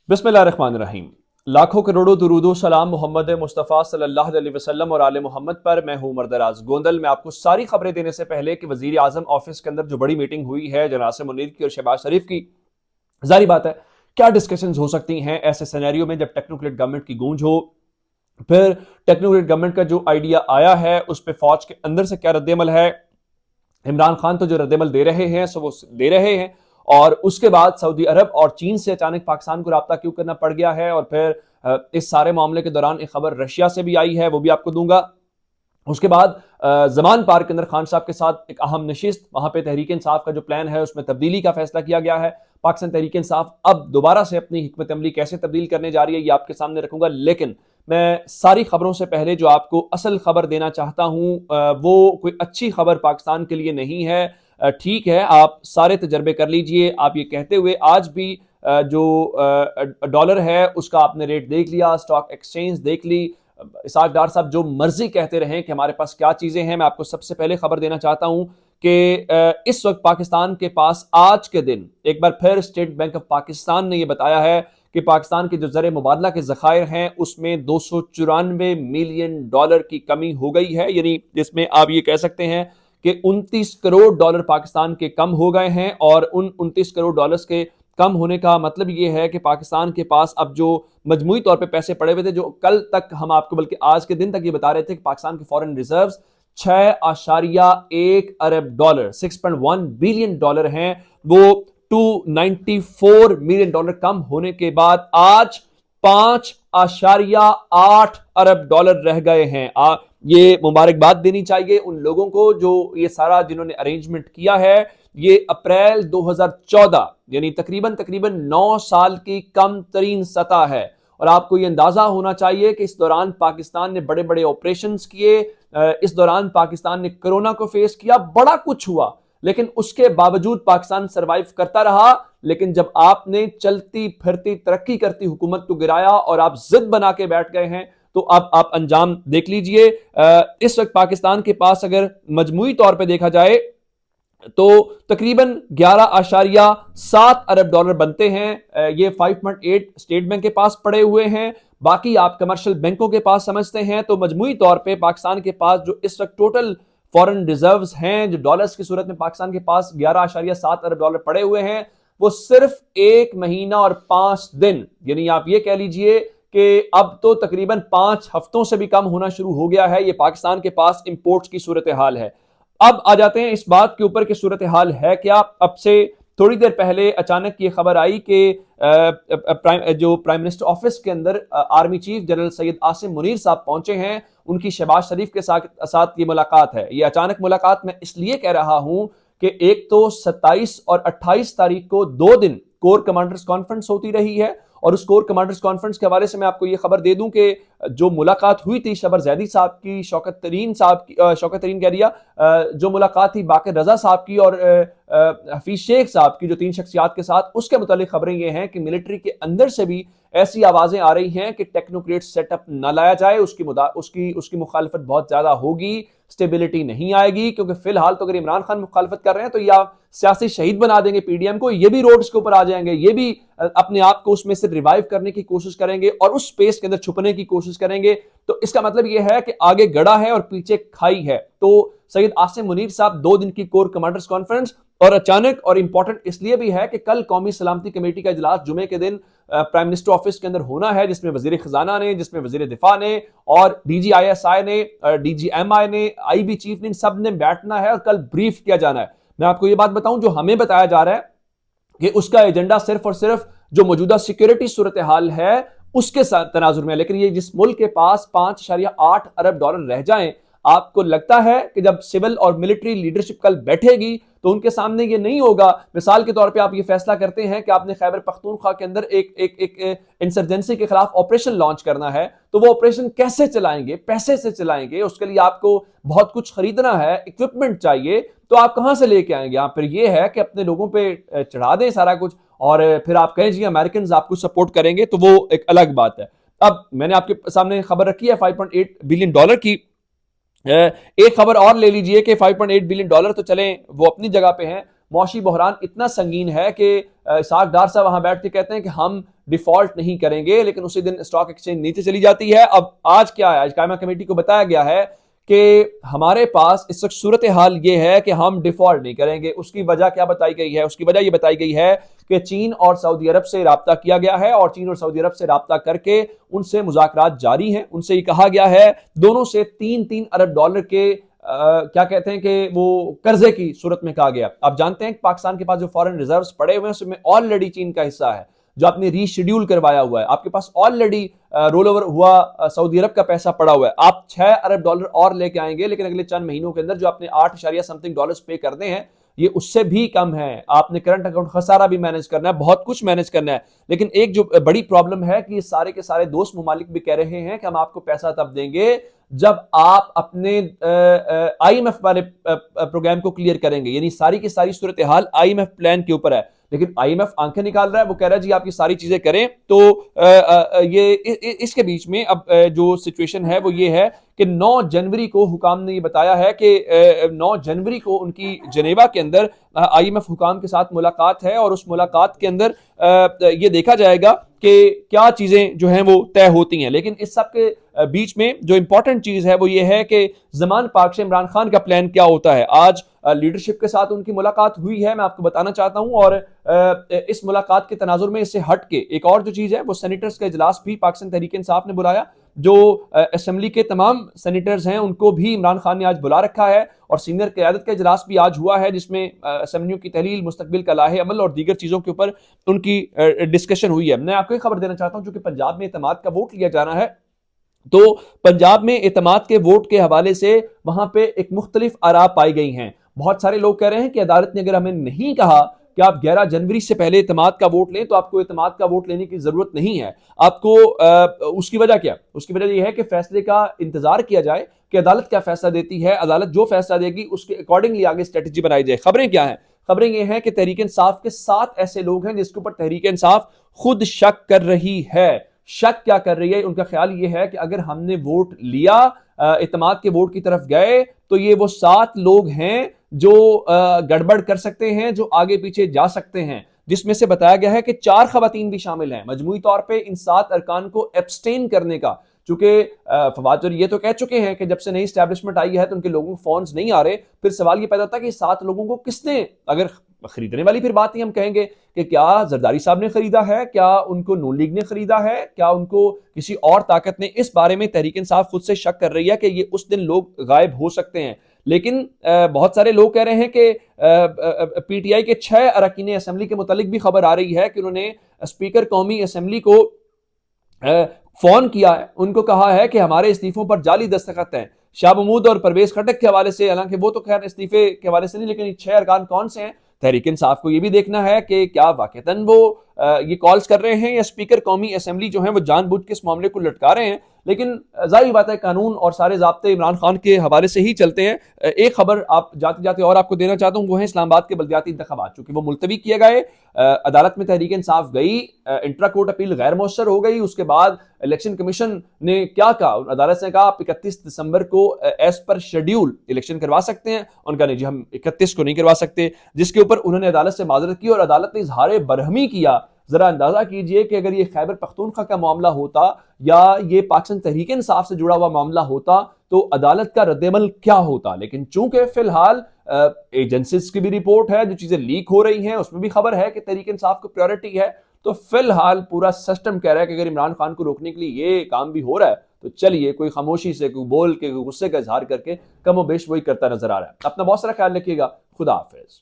बिस्मिल्लाहिर्रहमानिर्रहीम। लाखों करोड़ों दुरूदो सलाम मोहम्मद मुस्तफ़ा सल्लल्लाहु अलैहि वसल्लम और आले मोहम्मद पर। मैं हूं मर्दराज गोंदल। मैं आपको सारी खबरें देने से पहले कि वज़ीर आज़म ऑफिस के अंदर जो बड़ी मीटिंग हुई है जनाब आसिम मुनीर की और शहबाज शरीफ की, जारी बात है क्या डिस्कशंस हो सकती हैं ऐसे सिनेरियो में जब टेक्नोक्रेट गवर्नमेंट की गूंज हो। फिर टेक्नोक्रेट गवर्नमेंट का जो आइडिया आया है उस पर फौज के अंदर से क्या रद्दमल है। इमरान खान तो जो रद्दमल दे रहे हैं सो वो दे रहे हैं, और उसके बाद सऊदी अरब और चीन से अचानक पाकिस्तान को रब्ता क्यों करना पड़ गया है। और फिर इस सारे मामले के दौरान एक खबर रशिया से भी आई है, वो भी आपको दूंगा। उसके बाद जमान पार्क के अंदर खान साहब के साथ एक अहम नशिस्त, वहां पे तहरीक इंसाफ का जो प्लान है उसमें तब्दीली का फैसला किया गया है। पाकिस्तान तहरीक इंसाफ अब दोबारा से अपनी हिकमत अमली कैसे तब्दील करने जा रही है ये आपके सामने रखूंगा। लेकिन मैं सारी खबरों से पहले जो आपको असल खबर देना चाहता हूं वो कोई अच्छी खबर पाकिस्तान के लिए नहीं है। ठीक है, आप सारे तजर्बे कर लीजिए। आप ये कहते हुए आज भी जो डॉलर है उसका आपने रेट देख लिया, स्टॉक एक्सचेंज देख ली, इसाक डार साहब जो मर्जी कहते रहे कि हमारे पास क्या चीजें हैं। मैं आपको सबसे पहले खबर देना चाहता हूं कि इस वक्त पाकिस्तान के पास आज के दिन एक बार फिर स्टेट बैंक ऑफ पाकिस्तान ने यह बताया है कि पाकिस्तान के जो ज़र मुबादला के ज़खायर हैं उसमें 294 मिलियन डॉलर की कमी हो गई है। यानी जिसमें आप ये कह सकते हैं कि 29 करोड़ डॉलर पाकिस्तान के कम हो गए हैं। और उन 29 करोड़ डॉलर्स के कम होने का मतलब ये है कि पाकिस्तान के पास अब जो मजमूई तौर पे पैसे पड़े हुए थे, जो कल तक हम आपको बल्कि आज के दिन तक ये बता रहे थे कि पाकिस्तान के फॉरेन रिजर्व्स 6.1 अरब डॉलर 6.1 बिलियन डॉलर हैं, वो 294 मिलियन डॉलर कम होने के बाद आज 5.8 अरब डॉलर रह गए हैं। ये मुबारकबाद देनी चाहिए उन लोगों को जो ये सारा जिन्होंने अरेंजमेंट किया है। ये अप्रैल 2014 यानी तकरीबन तकरीबन 9 साल की कम तरीन सतह है। और आपको ये अंदाजा होना चाहिए कि इस दौरान पाकिस्तान ने बड़े बड़े ऑपरेशंस किए, इस दौरान पाकिस्तान ने कोरोना को फेस किया, बड़ा कुछ हुआ, लेकिन उसके बावजूद पाकिस्तान सरवाइव करता रहा। लेकिन जब आपने चलती फिरती तरक्की करती हुकूमत को गिराया और आप जिद बना के बैठ गए हैं तो अब आप अंजाम देख लीजिए। इस वक्त पाकिस्तान के पास अगर मजमूई तौर पर देखा जाए तो तकरीबन 11.7 अरब डॉलर बनते हैं। ये 5.8 स्टेट बैंक के पास पड़े हुए हैं, बाकी आप कमर्शियल बैंकों के पास समझते हैं। तो मजमूई तौर पे पाकिस्तान के पास जो इस वक्त टोटल फॉरेन रिजर्व्स हैं जो डॉलर्स की सूरत में पाकिस्तान के पास 11.7 अरब डॉलर पड़े हुए हैं, वो सिर्फ 1 महीना और 5 दिन, यानी आप ये कह लीजिए कि अब तो तकरीबन 5 हफ्तों से भी कम होना शुरू हो गया है। ये पाकिस्तान के पास इंपोर्ट्स की सूरत हाल है। अब आ जाते हैं इस बात के ऊपर कि सूरत हाल है क्या। अब से थोड़ी देर पहले अचानक ये खबर आई कि जो प्राइम मिनिस्टर ऑफिस के अंदर army chief general Syed Asim Munir साहब पहुंचे हैं, उनकी शहबाज शरीफ के साथ ये मुलाकात है। ये अचानक मुलाकात मैं इसलिए कह रहा हूं कि एक तो 27 और 28 तारीख को 2 दिन कोर कमांडर्स कॉन्फ्रेंस होती रही है, और उस कोर कमांडर्स कॉन्फ्रेंस के हवाले से मैं आपको यह खबर दे दूं कि जो मुलाकात हुई थी शबर जैदी साहब की, शौकत तरीन कह दिया, जो मुलाकात थी बाकर रजा साहब की और हफीज शेख साहब की, जो 3 शख्सियात के साथ, उसके मुतालिक खबरें ये हैं कि मिलिट्री के अंदर से भी ऐसी आवाजें आ रही हैं कि टेक्नोक्रेट सेटअप न लाया जाए, उसकी मुखालफत बहुत ज्यादा होगी, स्टेबिलिटी नहीं आएगी। क्योंकि फिलहाल तो अगर इमरान खान मुखालफत कर रहे हैं तो या सियासी शहीद बना देंगे पीडीएम को, ये भी रोड्स के ऊपर आ जाएंगे, ये भी अपने आप को उसमें से रिवाइव करने की कोशिश करेंगे और उस स्पेस के अंदर छुपने की कोशिश करेंगे। तो इसका मतलब यह है कि आगे गड़ा है और पीछे खाई है। तो सैयद आसिम मुनीर साहब 2 दिन की कोर कमांडर्स कॉन्फ्रेंस, और अचानक और इंपॉर्टेंट इसलिए भी है कि कल कौमी सलामती कमेटी का इजलास जुमे के दिन प्राइम मिनिस्टर ऑफिस के अंदर होना है, जिसमें वजीर खजाना ने, जिसमें वजीर दिफा ने और DGISI ने, DGMI ने, IB चीफ ने, इन सब ने बैठना है और कल ब्रीफ किया जाना है। मैं आपको यह बात बताऊं, जो हमें बताया जा रहा है कि उसका एजेंडा सिर्फ और सिर्फ जो मौजूदा सिक्योरिटी सूरत हाल है उसके तनाजुर में। लेकिन ये जिस मुल्क के पास 5.8 अरब डॉलर रह जाएं, आपको लगता है कि जब सिविल और मिलिट्री लीडरशिप कल बैठेगी तो उनके सामने ये नहीं होगा। मिसाल के तौर पे आप ये फैसला करते हैं कि आपने खैबर पख्तूनख्वा के अंदर एक इंसर्जेंसी के खिलाफ ऑपरेशन लॉन्च करना है, तो वो ऑपरेशन कैसे चलाएंगे, पैसे से चलाएंगे, उसके लिए आपको बहुत कुछ खरीदना है, इक्विपमेंट चाहिए, तो आप कहां से लेके आएंगे। यहां पर ये है कि अपने लोगों पे चढ़ा दें सारा कुछ और फिर आप कहें जी अमेरिकन आपको सपोर्ट करेंगे, तो वो एक अलग बात है। अब मैंने आपके सामने खबर रखी है 5.8 बिलियन डॉलर की। एक खबर और ले लीजिए कि 5.8 बिलियन डॉलर तो चलें वो अपनी जगह पे हैं, मौशी बहरान इतना संगीन है कि इसाक डार साहब वहां बैठ के कहते हैं कि हम डिफॉल्ट नहीं करेंगे, लेकिन उसी दिन स्टॉक एक्सचेंज नीचे चली जाती है। अब आज क्या है, आज कायमा कमेटी को बताया गया है कि हमारे पास इस वक्त सूरत हाल ये है कि हम डिफॉल्ट नहीं करेंगे। उसकी वजह क्या बताई गई है? उसकी वजह यह बताई गई है कि चीन और सऊदी अरब से राब्ता किया गया है और चीन और सऊदी अरब से राब्ता करके उनसे मुज़ाकरात जारी हैं। उनसे ये कहा गया है दोनों से 3-3 अरब डॉलर के क्या कहते हैं कि वो कर्जे की सूरत में कहा गया। आप जानते हैं कि पाकिस्तान के पास जो फॉरेन रिजर्व्स पड़े हुए हैं उसमें ऑलरेडी चीन का हिस्सा है, जो आपने रीशेड्यूल करवाया हुआ है। आपके पास ऑलरेडी रोल ओवर हुआ सऊदी अरब का पैसा पड़ा हुआ है। आप 6 अरब डॉलर और लेके आएंगे, लेकिन अगले चंद महीनों के अंदर जो आपने 8 समथिंग डॉलर्स पे करने हैं ये उससे भी कम है। आपने करंट अकाउंट खसारा भी मैनेज करना है, बहुत कुछ मैनेज करना है। लेकिन एक जो बड़ी प्रॉब्लम है कि ये सारे के सारे दोस्त मुमालिक भी कह रहे हैं कि हम आपको पैसा तब देंगे जब आप अपने आईएमएफ वाले प्रोग्राम को क्लियर करेंगे। यानी सारी की सारी सूरत हाल आईएमएफ प्लान के ऊपर है, लेकिन आईएमएफ आंखें निकाल रहा है। वो कह रहा है जी आप ये सारी चीजें करें। तो ये इसके बीच में अब जो सिचुएशन है वो ये है कि 9 जनवरी को हुकाम ने ये बताया है कि 9 जनवरी को उनकी जनेवा के अंदर आईएमएफ हुकाम के साथ मुलाकात है और उस मुलाकात के अंदर ये देखा जाएगा कि क्या चीजें जो हैं वो तय होती हैं। लेकिन इस सब के बीच में जो इंपॉर्टेंट चीज है वो ये है कि ज़मान पाक से इमरान खान का प्लान क्या होता है। आज लीडरशिप के साथ उनकी मुलाकात हुई है, मैं आपको बताना चाहता हूं। और इस मुलाकात के तनाजुर में इससे हट के एक और जो चीज है वो सेनेटर्स का इजलास भी पाकिस्तान तहरीक इंसाफ ने बुलाया। जो असेंबली के तमाम सेनेटर्स हैं उनको भी इमरान खान ने आज बुला रखा है और सीनियर क़यादत का इजलास भी आज हुआ है, जिसमें असेंबलियों की तहलील, मुस्तकबिल का लाहे अमल और दीगर चीज़ों के ऊपर उनकी डिस्कशन हुई है। मैं आपको एक खबर देना चाहता हूं, चूंकि पंजाब में एतमाद का वोट लिया जाना है, तो पंजाब में एतमाद के वोट के हवाले से वहां पे एक मुख्तलिफ आरा पाई गई हैं। बहुत सारे लोग कह रहे हैं कि अदालत ने अगर हमें नहीं कहा कि आप 11 जनवरी से पहले एतमाद का वोट लें तो आपको एतमाद का वोट लेने की जरूरत नहीं है। आपको उसकी वजह क्या? उसकी वजह यह है कि फैसले का इंतजार किया जाए कि अदालत क्या फैसला देती है। अदालत जो फैसला देगी उसके अकॉर्डिंगली आगे स्ट्रेटेजी बनाई जाए। खबरें क्या हैं? खबरें यह हैं कि तहरीक इंसाफ के 7 ऐसे लोग हैं जिसके ऊपर तहरीक इंसाफ खुद शक कर रही है। शक क्या कर रही है? उनका ख्याल यह है कि अगर हमने वोट लिया, इत्तेमाद के वोट की तरफ गए, तो ये वो 7 लोग हैं जो गड़बड़ कर सकते हैं, जो आगे पीछे जा सकते हैं, जिसमें से बताया गया है कि 4 खवातीन भी शामिल हैं। मजमूई तौर पे इन 7 अरकान को एब्सटेन करने का, चूंकि फवाद चौधरी ये तो कह चुके हैं कि जब से नई एस्टैब्लिशमेंट आई है तो उनके लोगों को फोन्स नहीं आ रहे। फिर सवाल ये पैदा होता है कि 7 लोगों को किसने, अगर खरीदने वाली फिर बात ही हम कहेंगे कि क्या जरदारी साहब ने खरीदा है, क्या उनको नून लीग ने खरीदा है, क्या उनको किसी और ताकत ने? इस बारे में तहरीक इंसाफ खुद से शक कर रही है कि ये उस दिन लोग गायब हो सकते हैं। लेकिन बहुत सारे लोग कह रहे हैं कि पीटीआई के 6 अरकान असेंबली के मुतालिक भी खबर आ रही है कि उन्होंने स्पीकर कौमी असेंबली को फोन किया है, उनको कहा है कि हमारे इस्तीफों पर जाली दस्तखत हैं। शाह महमूद और परवेज खटक के हवाले से, हालांकि वो तो खैर इस्तीफे के हवाले से नहीं, लेकिन 6 अरकान कौन से हैं? तहरीक इंसाफ को यह भी देखना है कि क्या वाकईतन वो ये कॉल्स कर रहे हैं या स्पीकर कौमी असेंबली जो है वो जानबूझ के इस मामले को लटका रहे हैं। लेकिन जाहिर बात है कानून और सारे ज़ाब्ते इमरान खान के हवाले से ही चलते हैं। एक खबर आप जाते जाते और आपको देना चाहता हूं, वो है इस्लामाबाद के बल्दियाती इंतखाबात, चूंकि वो मुलतवी किए गए, अदालत में तहरीक इंसाफ गई, इंट्रा कोर्ट अपील गैर मौसर हो गई। उसके बाद इलेक्शन कमीशन ने क्या कहा? अदालत ने कहा आप 31 दिसंबर को एज पर शेड्यूल इलेक्शन करवा सकते हैं। उनका नहीं जी, हम 31 को नहीं करवा सकते, जिसके ऊपर उन्होंने अदालत से माजरत की और अदालत ने इजहार बरहमी किया। जरा अंदाजा कीजिए कि अगर ये खैबर पख्तूनख्वा का मामला होता या ये पाकिस्तान तहरीक इंसाफ से जुड़ा हुआ मामला होता तो अदालत का रद्देमल क्या होता। लेकिन चूंकि फिलहाल एजेंसीज की भी रिपोर्ट है, जो चीजें लीक हो रही हैं उसमें भी खबर है कि तहरीक इंसाफ को प्रायोरिटी है, तो फिलहाल पूरा सिस्टम कह रहा है कि अगर इमरान खान को रोकने के लिए ये काम भी हो रहा है तो चलिए कोई खामोशी से, कोई बोल के, कोई गुस्से का इजहार करके कमोबेश वही करता नजर आ रहा है। अपना बहुत सारा ख्याल रखिएगा। खुदा हाफिज।